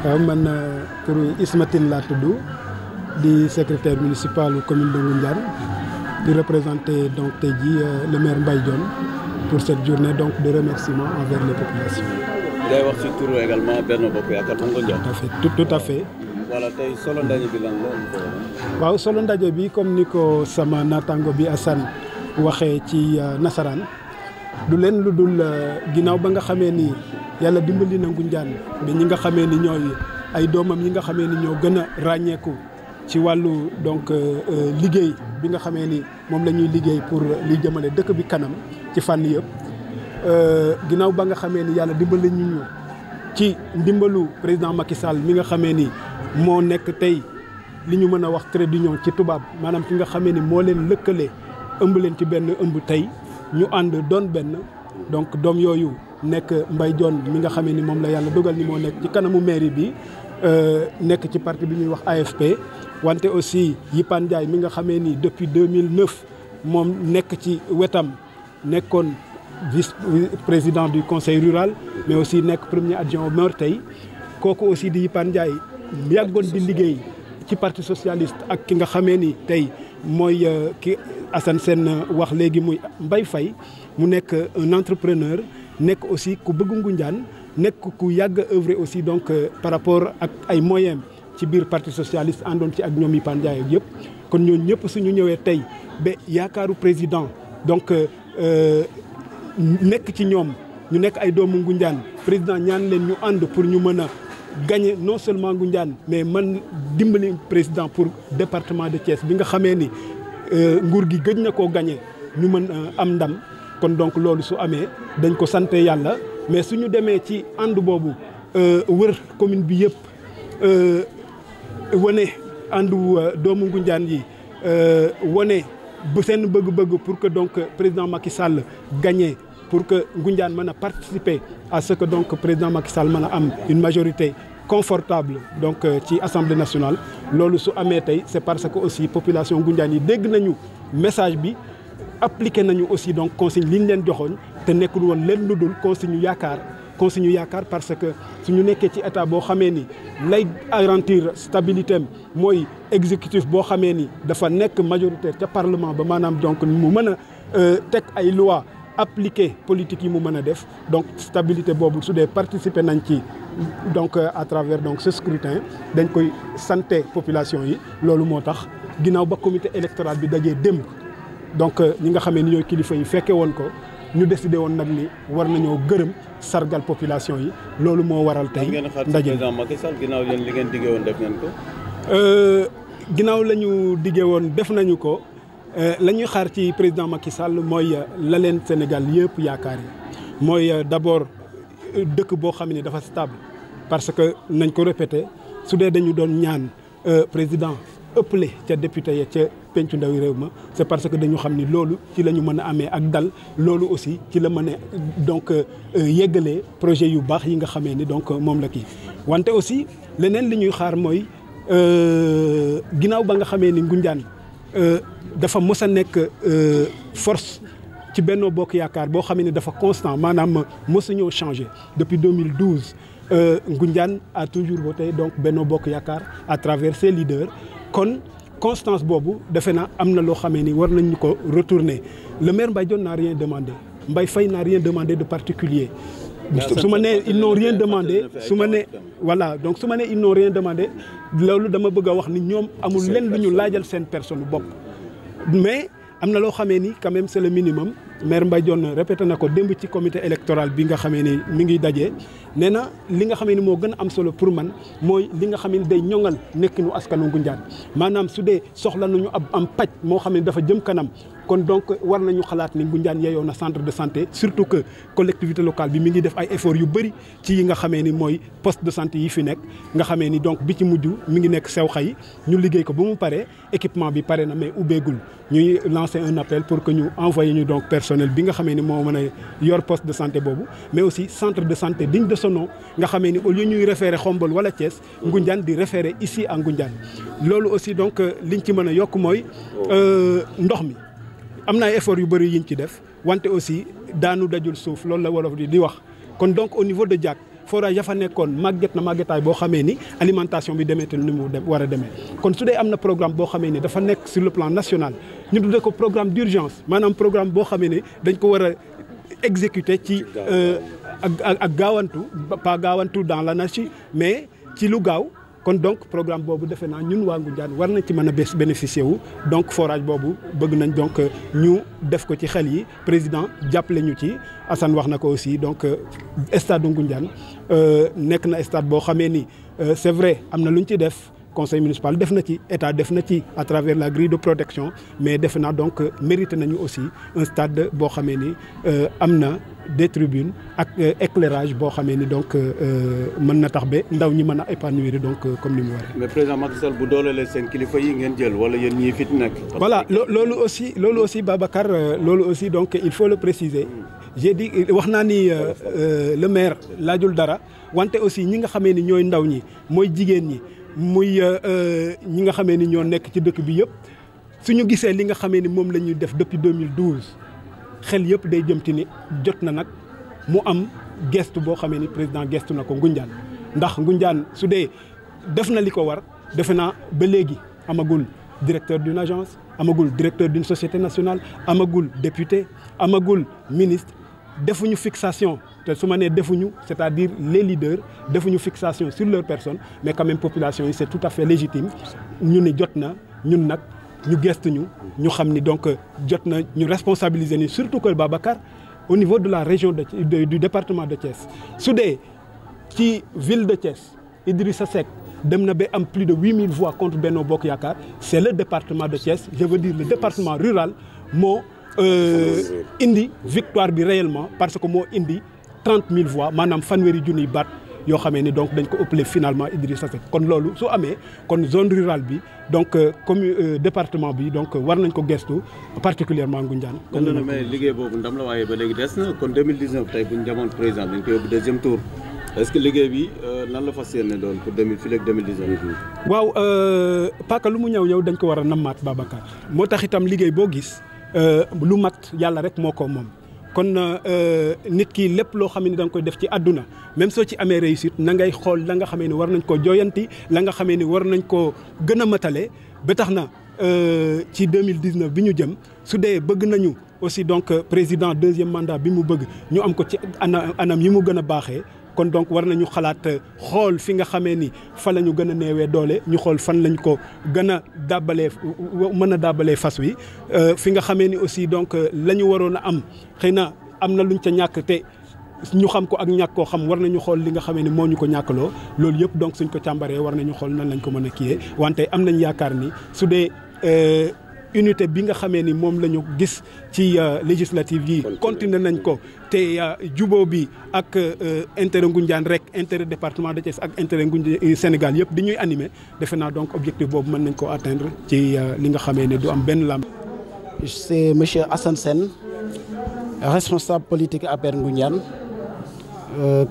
man pour Ismatine laa tudd di secrétaire municipal commune de Ngoundiane di représenter donc tey jii le maire Mbaye Dione pour cette journée donc de remerciement envers les populations. ngay wax ci turu également Benno Bokk Yaakaar bu Ngoundiane. tout à fait. voilà tey solo ndaje bi lan la. waaw solo ndaje bi comme ni ko sama naataango bi Assane waxee ci nasaraan du leen lu dul ginnaaw ba nga xamee ni yàlla dimbali na Ngoundiane mais ñi nga xamee ni ñooy ay doomam yi nga xamee ni ñoo gën a ràññeeku ci wàllu donc liggéey bi nga xamee ni moom la ñuy liggéey pour li jëmale dëkk bi kanam ci fànn yëpp ginnaaw ba nga xamee ni yàlla dimbali ñu ci ndimbalu président Macky Sall mi nga xamee ni moo nekk tey li ñu mën a wax trait d'union ci tubaab maanaam ki nga xamee ni moo leen lëkkale ëmb leen ci benn ëmb tey ñu ànd doon benn donc doom yooyu nekk Mbaye Dione mi nga xamee ni moom la yàlla dogal ni moo nekk ci kanamu mairie bi nekk ci parti bi ñuy wax AFP wante aussi Yipane Ndiaye mi nga xamee ni depuis 2009 moom nekk ci wetam nekkoon vice président du conseil rural mais aussi nekk premier adjoint au maire tey kooku aussi di Yipane Ndiaye yàggoon di liggéey ci parti socialiste ak ki nga xamee ni tey mooy ki Assane Sène wax léegi muy Mbaye Faye mu nekk un entrepreneur nekk aussi ku bëgg Ngoundiane nekk ku yàgg a œuvrer aussi donc par rapport ak ay moyens ci biir parti socialiste àndoon ci ak ñoom Yipane Ndiaye ak yëpp kon ñooñu ñëpp suñu ñëwee tey ba yaakaaru président donc nekk ci ñoom ñu nekk ay doomu Ngoundiane président ñaan leen ñu ànd pour ñu mën a gagner non seulement Ngoundiane mais man dimbali président pour département de Thiès bi nga xamee ni nguur gi gëj na koo gagner ñu mën am ndam kon donc loolu su amee dañ ko sante yàlla mais suñu demee ci ànd boobu wër commune bi yëpp wane àndu doomu Ngoundiane yi wane bu seen bëgg-bëgg pour que donc président Macky Sall gagné pour que Ngoundiane mën a participer à ce que donc président Macky Sall mën a am une majorité confortable donc ci assemblée nationale loolu su amee tey c'est parce que aussi population Ngoundiane yi dégg nañu message bi appliqué nañu aussi donc consigne li ñu leen joxoon te nekkul woon leen lu dul consigne yu yaakaar parce que suñu nekkee ci état boo xamee ni lay garantir stabilité am mooy exécutif boo xamee ni dafa nekk majoritaire ca parlement ba maanaam donc mu mën a teg ay loi appliquer politique yi mu mën a def donc stabilité boobu su dee participer nañ ci donc à travers donc ce scrutin dañ koy santé population yi loolu moo tax ginnaaw ba comité électoral bi dajee démb donc ñi nga xamee ni ñooy kilifa yi fekke woon ko ñu décidé woon nag ni war nañoo gërëm sargal population yi loolu moo waral tey ndaje président Macky Sall ginnaaw yéen li ngeen diggee woon def ngeen ko ginnaaw la ñu diggee woon def nañu ko la ñuy xaar ci président Macky Sall mooy la leen Sénégal yëpp yaakaar yi mooy d'abord dëkk boo xam ne dafa stable parce que nañ ko répété su dee dañu doon ñaan président ëpple ca député ya ca pencu ndawi réew ma c'est parce que dañu xam ni loolu ci la ñu mën a amee ak dal loolu aussi ci la mën a donc yeggalee projet yu baax yi nga xamee ni donc moom la kii wante aussi leneen li ñuy xaar mooy ginnaaw ba nga xamee ni Ngoundiane dafa mës a nekk force ci Benno Bokk Yaakaar boo xamee ni dafa constant maanaam mësuñoo changé depuis 2012 Ngoundiane a toujours voté donc Benno Bokk Yaakaar à travers ses leaders kon constance boobu defe na am na loo xamee ni war nañu ko retourner le maire Mbaye Dione n'a rien demandé Mbaye Faye n'a rien demandé de particulier su ma nee ils n'ont rien demandé su ma nee voilà donc su ma nee ils n'ont rien demandé loolu dama bëgg a wax ni ñoom amul lenn lu ñu laajal seen personne bopp mais am na loo xamee ni quand même c'est le minimum maire Mbaye Dione répété na ko démb ci comité électoral bi nga xamee ni mi ngi dajee nee na li nga xamee ni moo gën a am solo pour man mooy li nga xamee ni day ñoŋal nekkinu askanu Ngoundiane maanaam su dee soxla nañu am paj moo xam ne dafa jëm kanam kon donc war nañu xalaat ni Ngoundiane yeyoo na centre de santé surtout que collectivité locale bi mi ngi def ay efforts yu bëri ci yi nga xamee ni mooy poste de santé yi fi nekk nga xamee ni donc bi ci mujj mi ngi nekk sew xay ñu liggéey ko ba mu paree équipement bi pare na mais ubbeegul ñuy lancer un appel pour que ñu envoyé ñu donc personnel bi nga xamee ni moo mën a yor poste de santé boobu mais aussi centre de santé digne de son nom nga xamee ni au lieu ñuy référé Xombol wala Thiès Ngoundiane di référé ici à Ngoundiane loolu aussi donc liñ ci mën a yokk mooy ndox mi am na ay efforts yu bëri yiñ ci def wante aussi daanu dajul suuf loolu la wolof di wax kon donc au niveau de Diack forage ya fa nekkoon màgget na màggetaay boo xamee ni alimentation bi demeetul ni mu war a demee kon su dee am na programme boo xamee ni dafa nekk sur le plan national ñu tuddee ko programme d'urgence maanaam programme boo xamee ni dañ ko war a exécuter ci ak gaawantu pas gaawantu dans l'anarchie mais ci lu gaaw kon donc programme boobu defe naa ñun waa Ngoundiane war nañ ci mën a bénéficier wu donc forage boobu bëgg nañ donc ñu def ko ci xel yi président jàppale ñu ci Assane wax na ko aussi donc stade Ngoundiane nekk na stade boo xamee ni c'est vrai am na lu ñu ci def conseil municipal def na ci état def na ci à travers la grille de protection mais defe naa donc mérité nañu aussi un stade boo xamee ni am na des tribunes ak éclairage boo xamee ni donc mën na tax ba ndaw ñi mën a épanouir donc comme ni mu waree. mais président Macky Sall bu doolelee seen kilifa yi ngeen jël wala yéen ñii fit nekk. voilà loolu aussi Babacar loolu aussi donc il faut le préciser. j'ai dit wax naa ni le maire laajul dara wante aussi ñi nga xamee ni ñooy ndaw ñi mooy jigéen ñi. muy ñi nga xamee ni ñoo nekk ci dëkk bi yëpp suñu gisee li nga xamee ni moom la ñuy def depuis 2012 xel yëpp day jëm ci ni jot na nag mu am gestu boo xamee ni président gestu na ko Ngoundiane ndax Ngoundiane su dee def na li ko war defe naa ba léegi amagul directeur d'une agence amagul directeur d'une société nationale amagul député amagul ministre defuñu fixation te su ma nee defuñu c'est-à-dire les leaders defuñu fixation sur leur personne mais quand même population yi c'est tout à fait légitime ñu ni jot na ñun nag ñu gestuñu ñu xam ni donc jot na ñu responsabiliser ni surtout que Babacar au niveau de la région du département de Thiès su dee ci ville de Thiès Idrissa Seck dem na ba am plus de 8000 voix contre Benno Bokk Yaakaar c'est le département de Thiès je veux dire le département rural moo indi victoire bi réellement parce que moo indi 30 000 voix maanaam fanweeri junniy baat yoo xamee ni donc dañ ko ëppale finalement Idrissa Seck kon loolu su amee kon zone rurale bi donc comme département bi donc war nañ ko gestu particulièrement Ngoundiane. kon mais liggéey boobu ndam la waaye ba léegi des na kon 2019 tey bu ñu demoon président dañ koy yóbbu deuxième tour est-ce que liggéey bi nan la fas yéene doon pour fii ak 2019. waaw Paka lu mu ñëw dañ ko war a nammaat Babacar moo tax itam liggéey boo gis lu mat yàlla rek moo ko moom. kon nit ki lépp loo xam ne da nga koy def ci àdduna même soo ci amee réussite na ngay xool la nga xamee ni war nañ koo jooyanti la nga xamee ni war nañ koo gën a matale ba tax na ci 2019 bi ñu jëm su dee bëgg nañu aussi donc président deuxième mandat bi mu bëgg ñu am ko ci anam yi mu gën a baaxee kon donc war nañu xalaat xool fi nga xamee ni fa la ñu gën a néewee doole ñu xool fan lañ ko gën a dàbbalee mën a dàbbalee fas wi fi nga xamee ni aussi donc la ñu waroon a am xëy na am na luñ ca ñàkk te ñu xam ko ak ñàkk koo xam war nañu xool li nga xamee ni moo ñu ko ñàkkaloo loolu yëpp donc suñ ko càmbaree war nañu xool nan lañ ko mën a kiyee wante am nañ yaakaar ni su dee unité bi nga xamee ni moom la ñu gis ci législative yi continuer nañ ko te jubóo bi ak intérêt Ngoundiane rek intérêt département de Thiès ak intérêt Ngoundiane Sénégal yëpp di ñuy animé defe naa donc objectif boobu mën nañ koo atteindre ci li nga xamee ne du am benn lam. C'est monsieur Assane Sène, responsable politique APR Ngoundiane,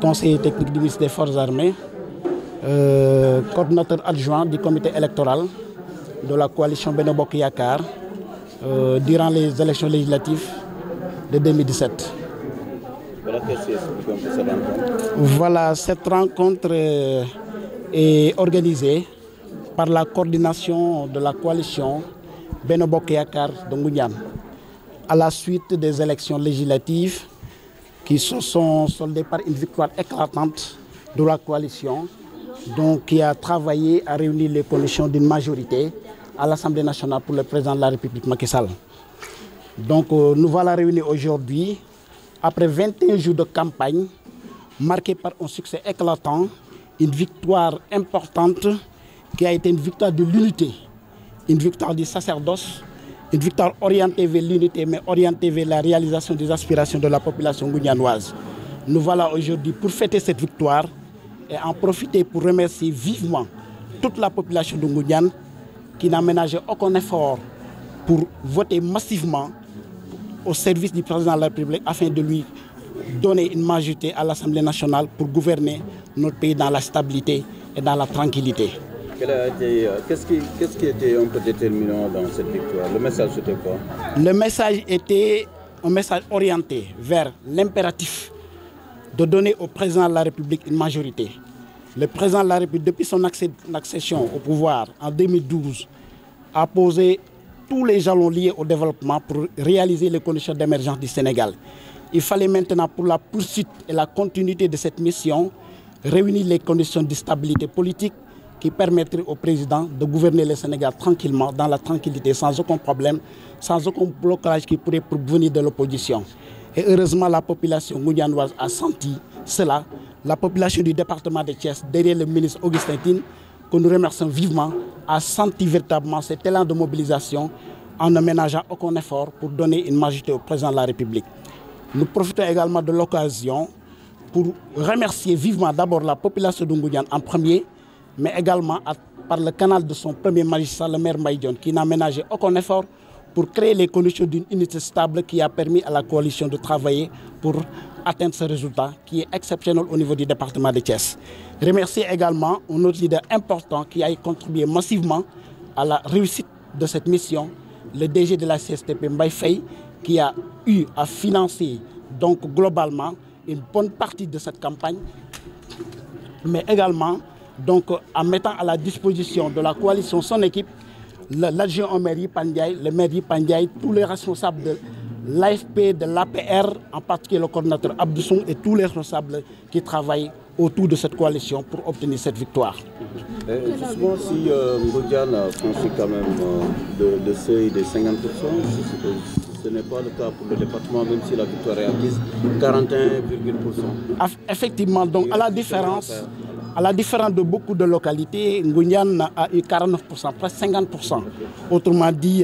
conseiller technique du ministre des Forces armées, coordinateur adjoint du comité électoral de la coalition Benno Bokk Yaakaar durant les élections législatives de 2017. Voilà, cette rencontre est organisée par la coordination de la coalition Benno Bokk Yaakaar de Ngoundiane à la suite des élections législatives qui se sont soldées par une victoire éclatante de la coalition, donc qui a travaillé à réunir les conditions d'une majorité à l'Assemblée nationale pour le président de la République Macky Sall. Donc nous voilà réunis aujourd'hui après 21 jours de campagne marqués par un succès éclatant, une victoire importante qui a été une victoire de l'unité, une victoire du sacerdoce, une victoire orientée vers l'unité mais orientée vers la réalisation des aspirations de la population ngoundianoise. Nous voilà aujourd'hui pour fêter cette victoire et en profiter pour remercier vivement toute la population de Ngoundiane qui n'a ménagé aucun effort pour voter massivement au service du président de la République afin de lui donner une majorité à l'Assemblée nationale pour gouverner notre pays dans la stabilité et dans la tranquillité. Qu'est-ce qui était un peu déterminant dans cette victoire? Le message c'était quoi? Le message était un message orienté vers l'impératif de donner au président de la République une majorité. Le président de la République, depuis son accession au pouvoir en 2012, a posé tous les jalons liés au développement pour réaliser les conditions d'émergence du Sénégal. Il fallait maintenant, pour la poursuite et la continuité de cette mission, réunir les conditions de stabilité politique qui permettraient au président de gouverner le Sénégal tranquillement, dans la tranquillité, sans aucun problème, sans aucun blocage qui pourrait provenir de l'opposition. Et heureusement, la population ngounianoise a senti cela. La population du département de Thiès, derrière le ministre Augustin Tine, que nous remercions vivement, a senti véritablement cet élan de mobilisation en ne ménageant aucun effort pour donner une majorité au président de la République. Nous profitons également de l'occasion pour remercier vivement d'abord la population de Ngouniane en premier, mais également par le canal de son premier magistrat, le maire Mbaye Dione, qui n'a ménagé aucun effort pour créer les conditions d'une unité stable qui a permis à la coalition de travailler pour atteindre ce résultat qui est exceptionnel au niveau du département de Thiès. Remercier également un autre leader important qui a contribué massivement à la réussite de cette mission, le DG de la CSTP, Mbaye Faye, qui a eu à financer donc globalement une bonne partie de cette campagne, mais également donc, en mettant à la disposition de la coalition son équipe, l'adjoint au maire Yipandiaï, le maire Yipandiaï, tous les responsables de l'AFP, de l'APR, en particulier le coordinateur Abdousson et tous les responsables qui travaillent autour de cette coalition pour obtenir cette victoire. Justement, si Ngouniane a franchi quand même le seuil des 50%, ce n'est pas le cas pour le département, même si la victoire est acquise, 41,%. Effectivement, donc à la différence de beaucoup de localités, Ngouniane a eu 49%, presque 50%. Autrement dit,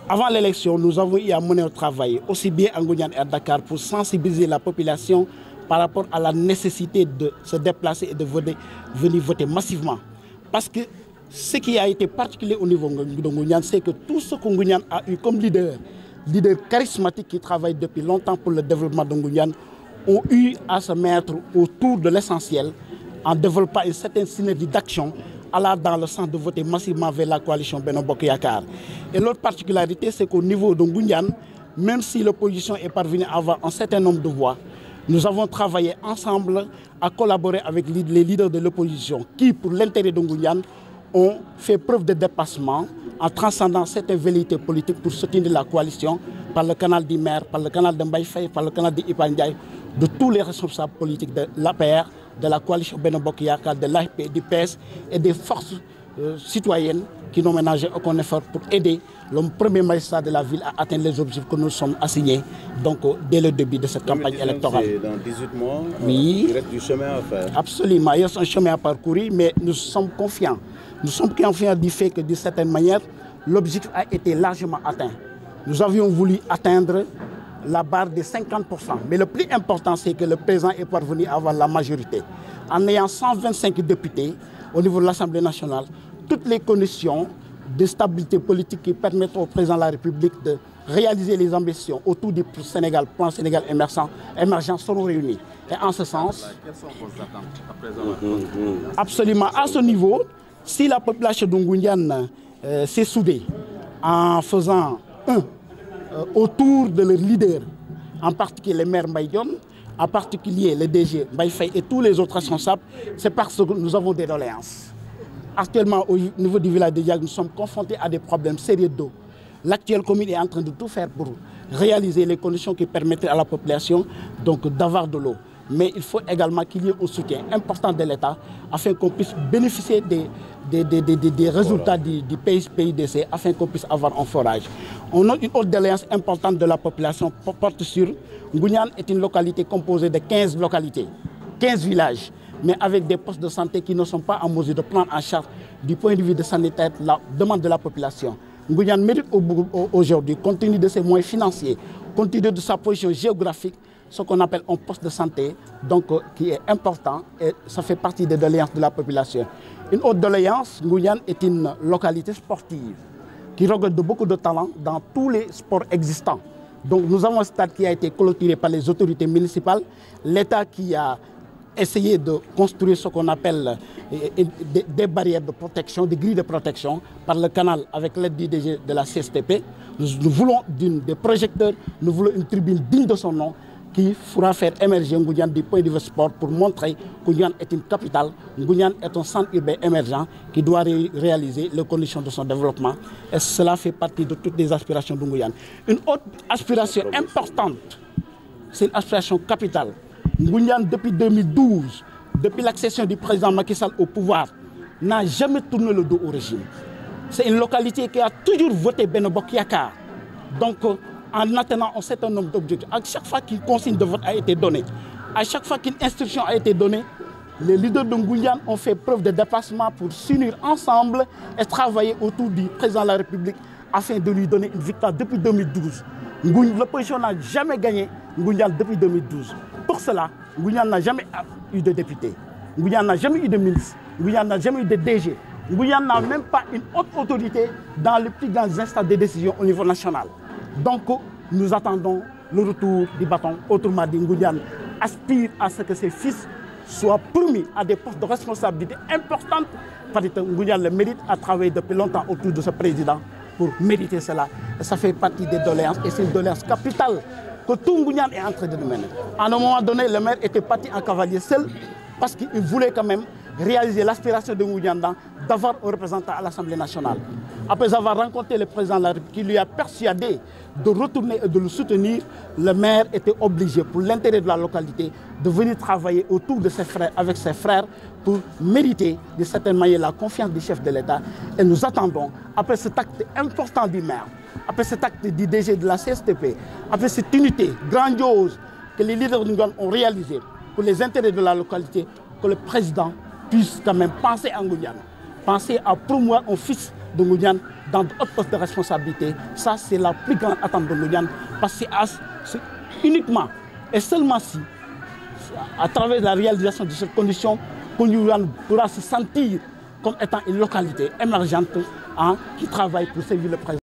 avant l'élection, nous avons eu à mener un travail, aussi bien à Ngouniane et à Dakar, pour sensibiliser la population par rapport à la nécessité de se déplacer et de venir voter massivement. Parce que ce qui a été particulier au niveau de Ngouniane, c'est que tout ce que Ngouniane a eu comme leader charismatique qui travaille depuis longtemps pour le développement de Ngouniane, ont eu à se mettre autour de l'essentiel en développant une certaine synergie d'action allant dans le sens de voter massivement vers la coalition Benno Bokk Yakaar. Et l'autre particularité, c'est qu'au niveau de Ngouniane, même si l'opposition est parvenue à avoir un certain nombre de voix, nous avons travaillé ensemble à collaborer avec les leaders de l'opposition qui, pour l'intérêt de Ngouniane, ont fait preuve de dépassement en transcendant certaines velléités politiques pour soutenir la coalition par le canal du maire, par le canal de Mbaye Faye, par le canal de Yipandiaï, de tous les responsables politiques de l'APR, de la coalition Benno Bokk Yakaar, de l'AFP, du PS et des forces citoyennes qui n'ont ménagé aucun effort pour aider le premier magistrat de la ville à atteindre les objectifs que nous sommes assignés donc, dès le début de cette campagne électorale. Dans 18 mois, oui, il reste du chemin à faire. Absolument, il y a un chemin à parcourir, mais nous sommes confiants. Nous sommes confiants du fait que, d'une certaine manière, l'objectif a été largement atteint. Nous avions voulu atteindre la barre des 50%. Mais le plus important, c'est que le président est parvenu à avoir la majorité. En ayant 125 députés au niveau de l'Assemblée nationale, toutes les conditions de stabilité politique qui permettent au président de la République de réaliser les ambitions autour du Sénégal, plan Sénégal émergent seront réunies. Et en ce sens, quelles sont vos attentes à présent? Absolument. À ce niveau, si la population de Ngouniane s'est soudée en faisant autour de leur leader, en particulier le maire Mbaye Dione, en particulier le DG Mbaye Faye et tous les autres responsables, c'est parce que nous avons des doléances. Actuellement, au niveau du village de Diag, nous sommes confrontés à des problèmes sérieux d'eau. L'actuelle commune est en train de tout faire pour réaliser les conditions qui permettraient à la population d'avoir de l'eau. Mais il faut également qu'il y ait un soutien important de l'État afin qu'on puisse bénéficier des résultats du PIDC, afin qu'on puisse avoir un forage. On a une autre doléance importante de la population porte sur Ngouniane est une localité composée de 15 localités, 15 villages, mais avec des postes de santé qui ne sont pas en mesure de prendre en charge du point de vue de sanitaire la demande de la population. Ngouniane mérite aujourd'hui, compte tenu de ses moyens financiers, compte tenu de sa position géographique, ce qu'on appelle un poste de santé, donc qui est important et ça fait partie des doléances de la population. Une autre doléance, Ngouniane est une localité sportive qui regorge de beaucoup de talents dans tous les sports existants. Donc nous avons un stade qui a été clôturé par les autorités municipales, l'État qui a essayé de construire ce qu'on appelle des barrières de protection, des grilles de protection par le canal avec l'aide du DG de la CSTP. Nous voulons des projecteurs, nous voulons une tribune digne de son nom qui fera faire émerger Ngoundiane du point de vue sport pour montrer que Ngoundiane est une capitale, Ngoundiane est un centre urbain émergent qui doit réaliser les conditions de son développement. Et cela fait partie de toutes les aspirations de Ngoundiane. Une autre aspiration importante, c'est une aspiration capitale. Ngoundiane, depuis 2012, depuis l'accession du président Macky Sall au pouvoir, n'a jamais tourné le dos au régime. C'est une localité qui a toujours voté Benno Bokk Yakaar. Donc, en atteignant un certain nombre d'objectifs, à chaque fois qu'une consigne de vote a été donnée, à chaque fois qu'une instruction a été donnée, les leaders de Ngoundiane ont fait preuve de dépassement pour s'unir ensemble et travailler autour du président de la République afin de lui donner une victoire depuis 2012. L'opposition n'a jamais gagné Ngoundiane depuis 2012. Pour cela, Ngoundiane n'a jamais eu de député, Ngoundiane n'a jamais eu de ministre, Ngoundiane n'a jamais eu de DG, Ngoundiane n'a même pas une haute autorité dans les plus grandes instances de décision au niveau national. Donc, nous attendons le retour du bâton. Autrement dit, Ngoundiane aspire à ce que ses fils soient promis à des postes de responsabilité importantes. Parce que Ngoundiane le mérite à travailler depuis longtemps autour de ce président pour mériter cela. Et ça fait partie des doléances et c'est une doléance capitale que tout Ngoundiane est en train de mener. À un moment donné, le maire était parti en cavalier seul parce qu'il voulait quand même réaliser l'aspiration de Ngoundiane d'avoir un représentant à l'Assemblée nationale. Après avoir rencontré le président de la République qui lui a persuadé de retourner et de le soutenir, le maire était obligé, pour l'intérêt de la localité, de venir travailler autour de ses frères, avec ses frères, pour mériter de certaine manière la confiance du chef de l'État. Et nous attendons, après cet acte important du maire, après cet acte du DG de la CSTP, après cette unité grandiose que les leaders de Ngoundiane ont réalisée pour les intérêts de la localité, que le président puisse quand même penser à Ngoundiane, penser à promouvoir un fils de Ngoundiane dans d'autres postes de responsabilité. Ça, c'est la plus grande attente de Ngoundiane, parce que c'est uniquement et seulement si, à travers la réalisation de cette condition, que Ngoundiane pourra se sentir comme étant une localité émergente qui travaille pour servir le président.